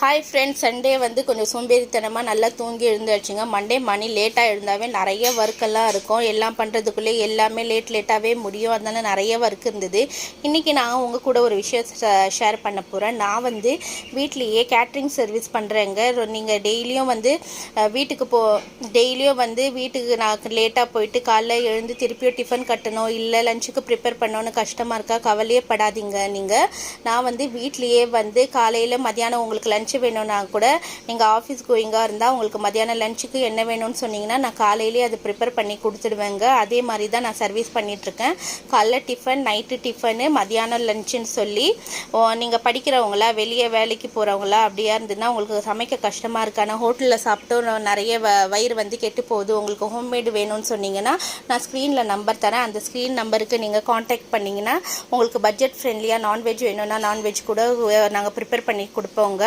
Hi friends, Sunday வந்து கொஞ்சம் சோம்பேறித்தனமாக நல்லா தூங்கி எழுந்தாச்சுங்க. மண்டே மணி லேட்டாக எழுந்தாவே நிறைய ஒர்க்கெல்லாம் இருக்கும். எல்லாம் பண்ணுறதுக்குள்ளே எல்லாமே லேட்டாகவே முடியும். அதனால் நிறைய ஒர்க் இருந்தது. இன்றைக்கி நான் உங்கள் கூட ஒரு விஷயம் ஷேர் பண்ண போகிறேன். நான் வந்து வீட்லேயே கேட்ரிங் சர்வீஸ் பண்ணுறேங்க. நீங்கள் டெய்லியும் வந்து வீட்டுக்கு நான் லேட்டாக போயிட்டு காலைல எழுந்து திருப்பியும் டிஃபன் கட்டணும், இல்லை லஞ்சுக்கு ப்ரிப்பேர் பண்ணணும்னு கஷ்டமாக இருக்கா, கவலையே படாதீங்க. நான் வந்து வீட்லேயே வந்து காலையில் மத்தியானம் உங்களுக்கு லஞ்ச் வேணும்னா கூட நீங்கள் ஆஃபீஸ் கோயிங்காக இருந்தால் உங்களுக்கு மத்தியானம் லஞ்சுக்கு என்ன வேணும்னு சொன்னீங்கன்னா நான் காலையிலேயே அதை ப்ரிப்பேர் பண்ணி கொடுத்துடுவேங்க. அதே மாதிரி தான் நான் சர்வீஸ் பண்ணிகிட்ருக்கேன். காலைல டிஃபன், நைட்டு டிஃபனு, மத்தியானம் லஞ்சுன்னு சொல்லி நீங்கள் படிக்கிறவங்களா வெளியே வேலைக்கு போகிறவங்களா அப்படியா இருந்ததுன்னா உங்களுக்கு சமைக்க கஷ்டமாக இருக்கு, ஆனால் ஹோட்டலில் சாப்பிட்டு நிறைய வயிறு வந்து கெட்டு போகுது, உங்களுக்கு ஹோம்மேடு வேணும்னு சொன்னீங்கன்னா நான் ஸ்க்ரீனில் நம்பர் தரேன். அந்த ஸ்க்ரீன் நம்பருக்கு நீங்கள் காண்டாக்ட் பண்ணிங்கன்னா உங்களுக்கு பட்ஜெட் ஃப்ரெண்ட்லியாக நான்வெஜ் வேணும்னா நான்வெஜ் கூட நாங்கள் ப்ரிப்பேர் பண்ணி கொடுப்போங்க.